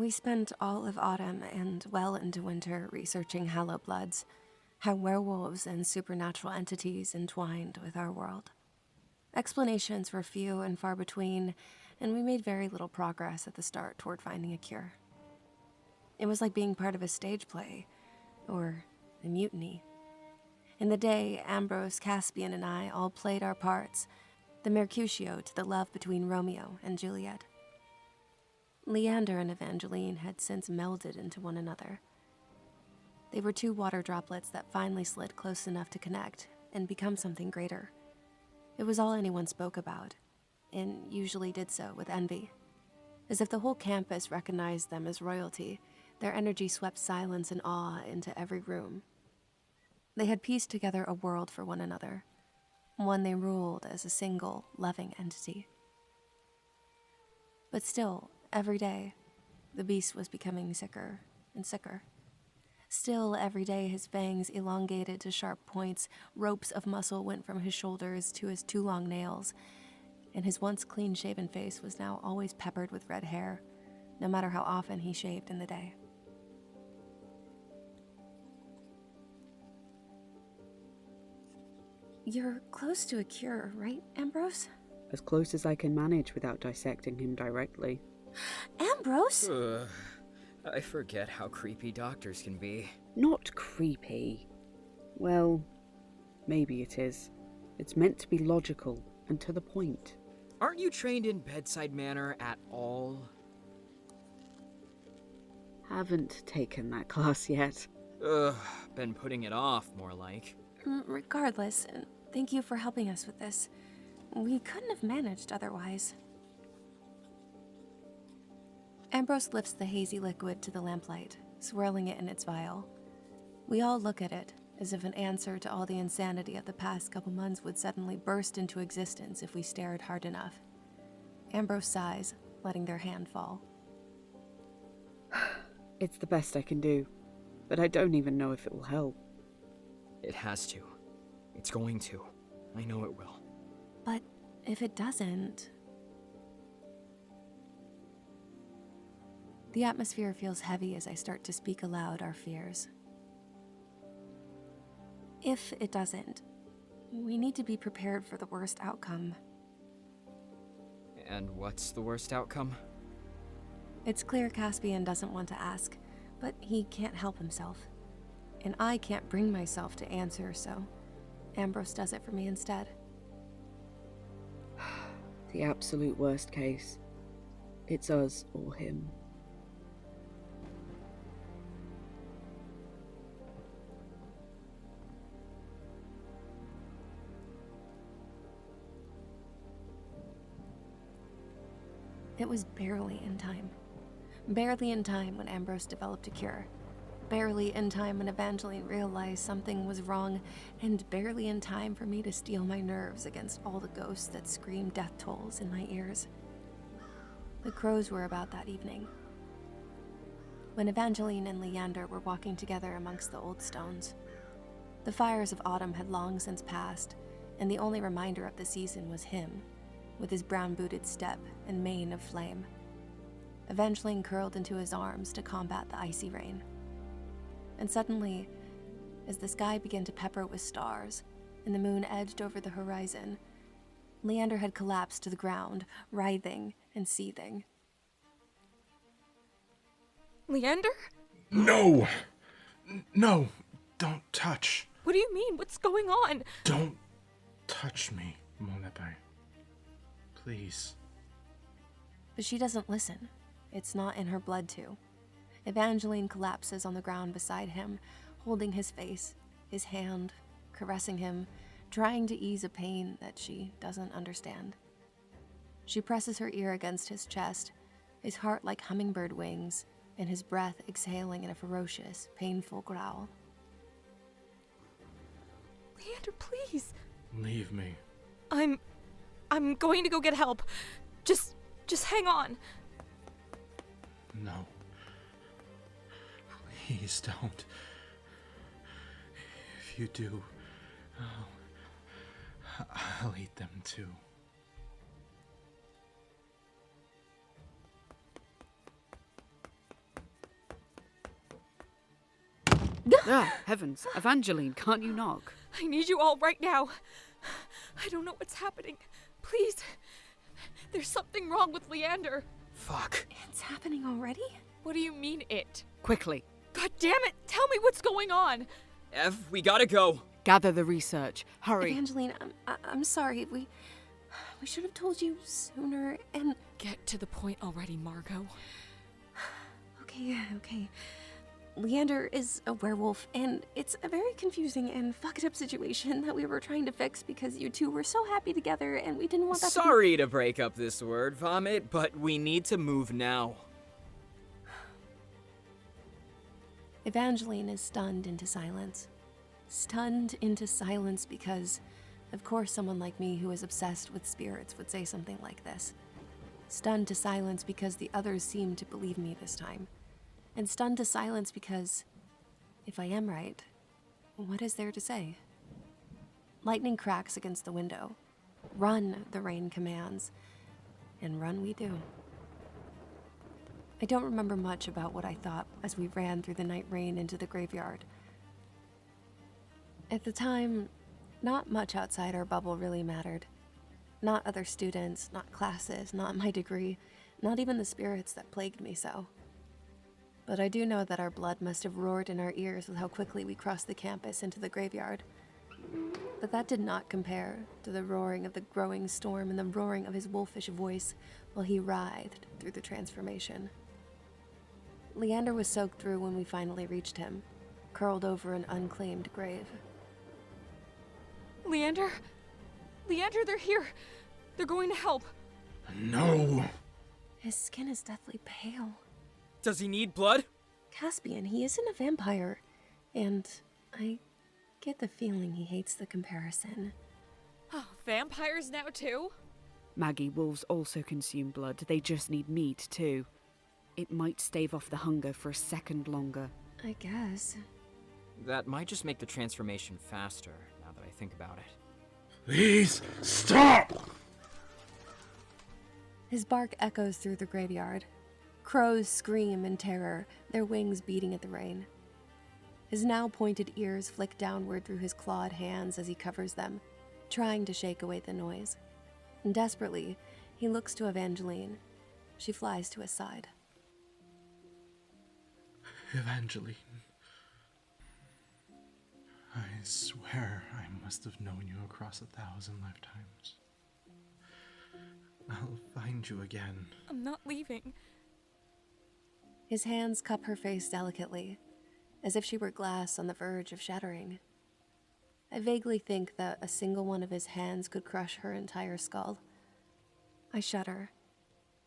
We spent all of autumn and well into winter researching Hallowbloods, how werewolves and supernatural entities entwined with our world. Explanations were few and far between, and we made very little progress at the start toward finding a cure. It was like being part of a stage play, or a mutiny. In the day, Ambrose, Caspian, and I all played our parts, the Mercutio to the love between Romeo and Juliet. Leander and Evangeline had since melded into one another. They were two water droplets that finally slid close enough to connect and become something greater. It was all anyone spoke about, and usually did so with envy. As if the whole campus recognized them as royalty, their energy swept silence and awe into every room. They had pieced together a world for one another, one they ruled as a single, loving entity. But still, every day, the beast was becoming sicker and sicker. Still, every day his fangs elongated to sharp points, ropes of muscle went from his shoulders to his two long nails, and his once clean-shaven face was now always peppered with red hair, no matter how often he shaved in the day. You're close to a cure, right, Ambrose? As close as I can manage without dissecting him directly. Ambrose? I forget how creepy doctors can be. Not creepy. Well, maybe it is. It's meant to be logical and to the point. Aren't you trained in bedside manner at all? Haven't taken that class yet. Been putting it off, more like. Regardless, thank you for helping us with this. We couldn't have managed otherwise. Ambrose lifts the hazy liquid to the lamplight, swirling it in its vial. We all look at it, as if an answer to all the insanity of the past couple months would suddenly burst into existence if we stared hard enough. Ambrose sighs, letting their hand fall. It's the best I can do, but I don't even know if it will help. It has to. It's going to. I know it will. But if it doesn't... The atmosphere feels heavy as I start to speak aloud our fears. If it doesn't, we need to be prepared for the worst outcome. And what's the worst outcome? It's clear Caspian doesn't want to ask, but he can't help himself. And I can't bring myself to answer, so Ambrose does it for me instead. The absolute worst case. It's us or him. It was barely in time. Barely in time when Ambrose developed a cure. Barely in time when Evangeline realized something was wrong, and barely in time for me to steel my nerves against all the ghosts that screamed death tolls in my ears. The crows were about that evening. When Evangeline and Leander were walking together amongst the old stones. The fires of autumn had long since passed, and the only reminder of the season was him, with his brown-booted step and mane of flame. Evangeline curled into his arms to combat the icy rain. And suddenly, as the sky began to pepper with stars, and the moon edged over the horizon, Leander had collapsed to the ground, writhing and seething. Leander? No! No! Don't touch. What do you mean? What's going on? Don't touch me, mon épée. Please. But she doesn't listen. It's not in her blood to. Evangeline collapses on the ground beside him, holding his face, his hand, caressing him, trying to ease a pain that she doesn't understand. She presses her ear against his chest, his heart like hummingbird wings, and his breath exhaling in a ferocious, painful growl. Leander, please. Leave me. I'm going to go get help. Just hang on. No. Please don't. If you do, I'll eat them too. Ah, heavens. Evangeline, can't you knock? I need you all right now. I don't know what's happening. Please. There's something wrong with Leander. Fuck. It's happening already? What do you mean it? Quickly, God damn it! Tell me what's going on! Ev, we gotta go. gather the research. Hurry. Evangeline, I'm sorry. We should have told you sooner. And Get to the point already, Margot. okay. Leander is a werewolf, and it's a very confusing and fucked up situation that we were trying to fix because you two were so happy together, and we didn't want that Sorry to break up this word, Vomit, but we need to move now. Evangeline is stunned into silence. Stunned into silence because, of course, someone like me who is obsessed with spirits would say something like this. Stunned to silence because the others seem to believe me this time. And stunned to silence because, if I am right, what is there to say? Lightning cracks against the window. Run, the rain commands. And run we do. I don't remember much about what I thought as we ran through the night rain into the graveyard. At the time, not much outside our bubble really mattered. Not other students, not classes, not my degree, not even the spirits that plagued me so. But I do know that our blood must have roared in our ears with how quickly we crossed the campus into the graveyard. But that did not compare to the roaring of the growing storm and the roaring of his wolfish voice while he writhed through the transformation. Leander was soaked through when we finally reached him, curled over an unclaimed grave. Leander? Leander, they're here. They're going to help. No! His skin is deathly pale. Does he need blood? Caspian, he isn't a vampire, and I get the feeling he hates the comparison. Oh, vampires now too? Maggie, wolves also consume blood. They just need meat, too. It might stave off the hunger for a second longer. I guess. That might just make the transformation faster, now that I think about it. Please, stop! His bark echoes through the graveyard. Crows scream in terror, their wings beating at the rain. His now pointed ears flick downward through his clawed hands as he covers them, trying to shake away the noise. And desperately, he looks to Evangeline. She flies to his side. Evangeline. I swear I must have known you across 1,000 lifetimes. I'll find you again. I'm not leaving. His hands cup her face delicately, as if she were glass on the verge of shattering. I vaguely think that a single one of his hands could crush her entire skull. I shudder.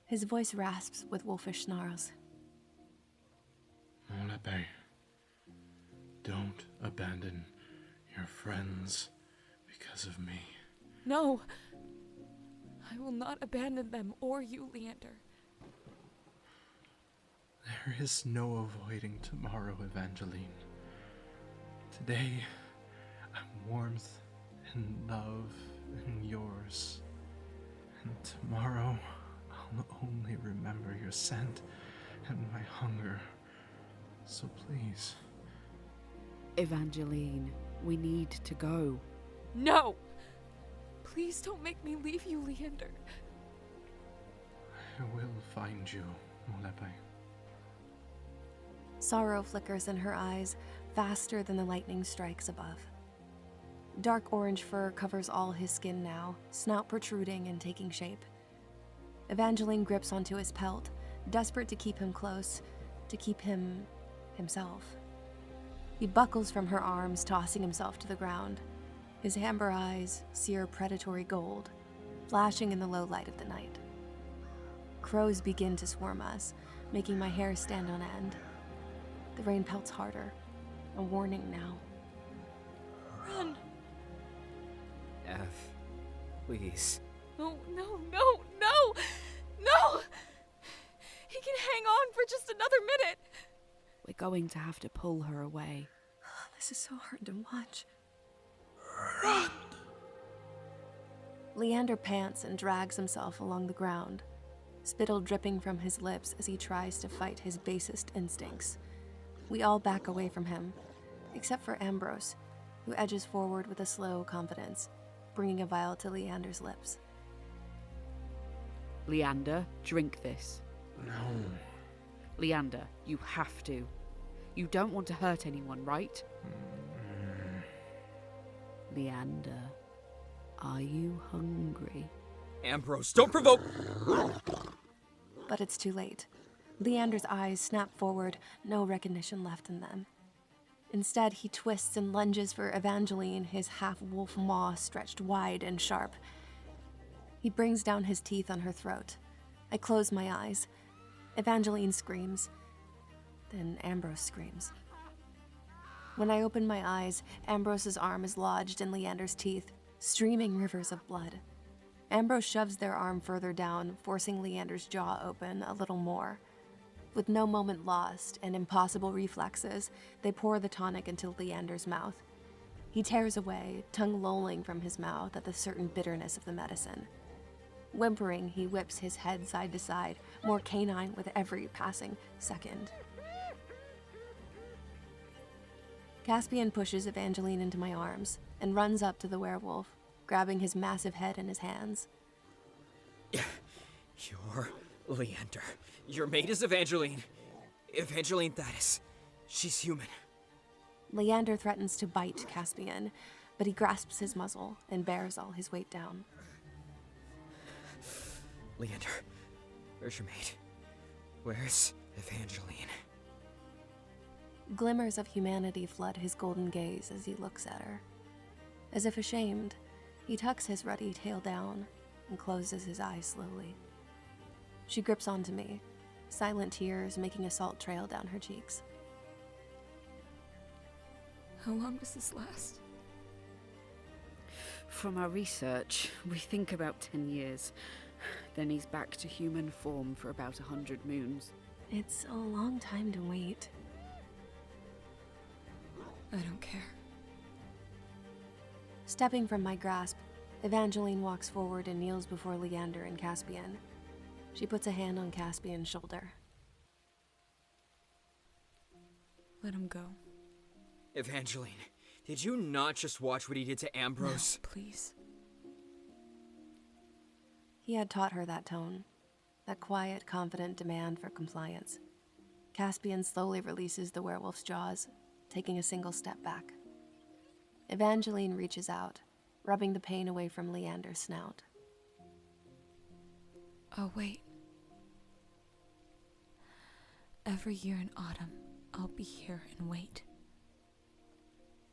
His voice rasps with wolfish snarls. Molepe, don't abandon your friends because of me. No. I will not abandon them or you, Leander. There is no avoiding tomorrow, Evangeline. Today, I'm warmth and love and yours. And tomorrow, I'll only remember your scent and my hunger. So please. Evangeline, we need to go. No! Please don't make me leave you, Leander. I will find you, Molepe. Sorrow flickers in her eyes, faster than the lightning strikes above. Dark orange fur covers all his skin now, snout protruding and taking shape. Evangeline grips onto his pelt, desperate to keep him close, to keep him himself. He buckles from her arms, tossing himself to the ground. His amber eyes sear predatory gold, flashing in the low light of the night. Crows begin to swarm us, making my hair stand on end. The rain pelts harder, a warning now. Run! Ev, please. No, no, no, no! No! He can hang on for just another minute! We're going to have to pull her away. This is so hard to watch. Leander pants and drags himself along the ground, spittle dripping from his lips as he tries to fight his basest instincts. We all back away from him, except for Ambrose, who edges forward with a slow confidence, bringing a vial to Leander's lips. Leander, drink this. No. Leander, you have to. You don't want to hurt anyone, right? Leander, are you hungry? Ambrose, don't provoke! But it's too late. Leander's eyes snap forward, no recognition left in them. Instead, he twists and lunges for Evangeline, his half-wolf maw stretched wide and sharp. He brings down his teeth on her throat. I close my eyes. Evangeline screams. Then Ambrose screams. When I open my eyes, Ambrose's arm is lodged in Leander's teeth, streaming rivers of blood. Ambrose shoves their arm further down, forcing Leander's jaw open a little more. With no moment lost and impossible reflexes, they pour the tonic into Leander's mouth. He tears away, tongue lolling from his mouth at the certain bitterness of the medicine. Whimpering, he whips his head side to side, more canine with every passing second. Caspian pushes Evangeline into my arms and runs up to the werewolf, grabbing his massive head in his hands. You're Leander. Your mate is Evangeline. Evangeline Thaddeus. She's human. Leander threatens to bite Caspian, but he grasps his muzzle and bears all his weight down. Leander, where's your mate? Where's Evangeline? Glimmers of humanity flood his golden gaze as he looks at her. As if ashamed, he tucks his ruddy tail down and closes his eyes slowly. She grips onto me, silent tears making a salt trail down her cheeks. How long does this last? From our research, we think about 10 years. Then he's back to human form for about 100 moons. It's a long time to wait. I don't care. Stepping from my grasp, Evangeline walks forward and kneels before Leander and Caspian. She puts a hand on Caspian's shoulder. Let him go. Evangeline, did you not just watch what he did to Ambrose? No, please. He had taught her that tone, that quiet, confident demand for compliance. Caspian slowly releases the werewolf's jaws, taking a single step back. Evangeline reaches out, rubbing the pain away from Leander's snout. Oh, wait. Every year in autumn, I'll be here and wait.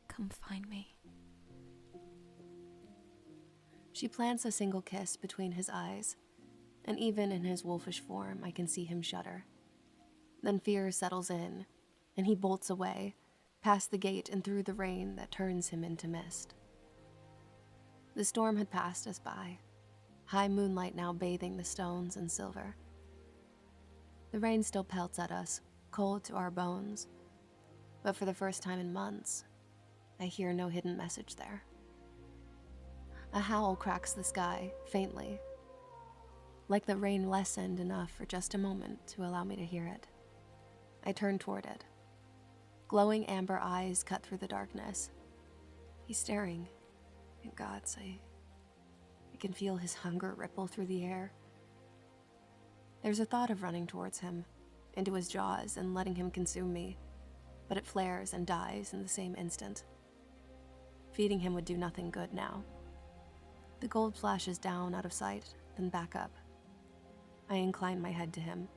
Come find me. She plants a single kiss between his eyes, and even in his wolfish form, I can see him shudder. Then fear settles in, and he bolts away, past the gate and through the rain that turns him into mist. The storm had passed us by, high moonlight now bathing the stones in silver. The rain still pelts at us, cold to our bones, but for the first time in months, I hear no hidden message there. A howl cracks the sky, faintly, like the rain lessened enough for just a moment to allow me to hear it. I turn toward it. Glowing amber eyes cut through the darkness. He's staring. And gods, I can feel his hunger ripple through the air. There's a thought of running towards him, into his jaws and letting him consume me, but it flares and dies in the same instant. Feeding him would do nothing good now. The gold flashes down out of sight, then back up. I incline my head to him.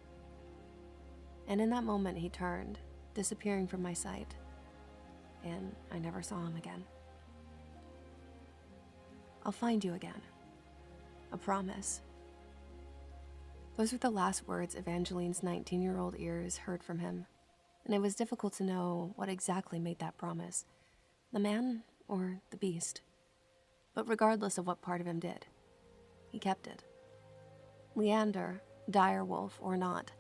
And in that moment he turned, disappearing from my sight, and I never saw him again. I'll find you again. A promise. Those were the last words Evangeline's 19-year-old ears heard from him, and it was difficult to know what exactly made that promise, the man or the beast. But regardless of what part of him did, he kept it. Leander, direwolf or not,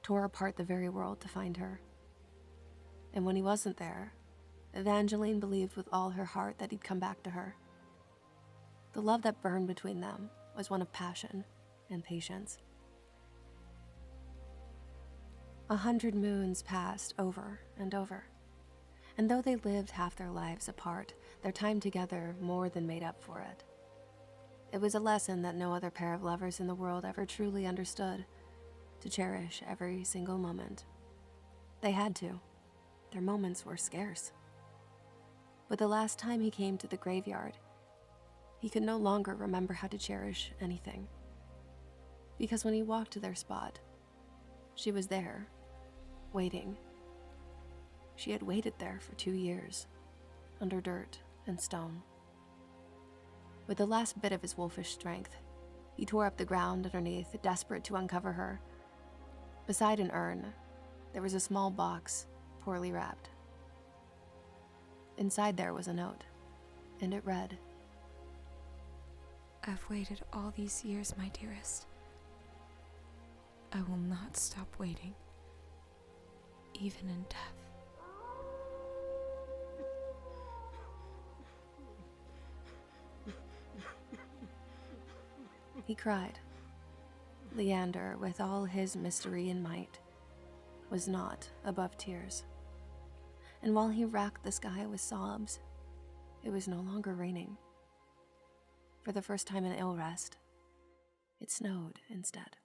tore apart the very world to find her. And when he wasn't there, Evangeline believed with all her heart that he'd come back to her. The love that burned between them was one of passion and patience. 100 moons passed over and over, And though they lived half their lives apart, their time together more than made up for it. It was a lesson that no other pair of lovers in the world ever truly understood, to cherish every single moment. They had to. Their moments were scarce. But the last time he came to the graveyard, he could no longer remember how to cherish anything. Because when he walked to their spot, she was there, waiting. She had waited there for 2 years, under dirt and stone. With the last bit of his wolfish strength, he tore up the ground underneath, desperate to uncover her. Beside an urn, there was a small box, poorly wrapped. Inside there was a note, and it read, I've waited all these years, my dearest. I will not stop waiting, even in death. He cried. Leander, with all his mystery and might, was not above tears. And while he racked the sky with sobs, it was no longer raining. For the first time in Ilrest, it snowed instead.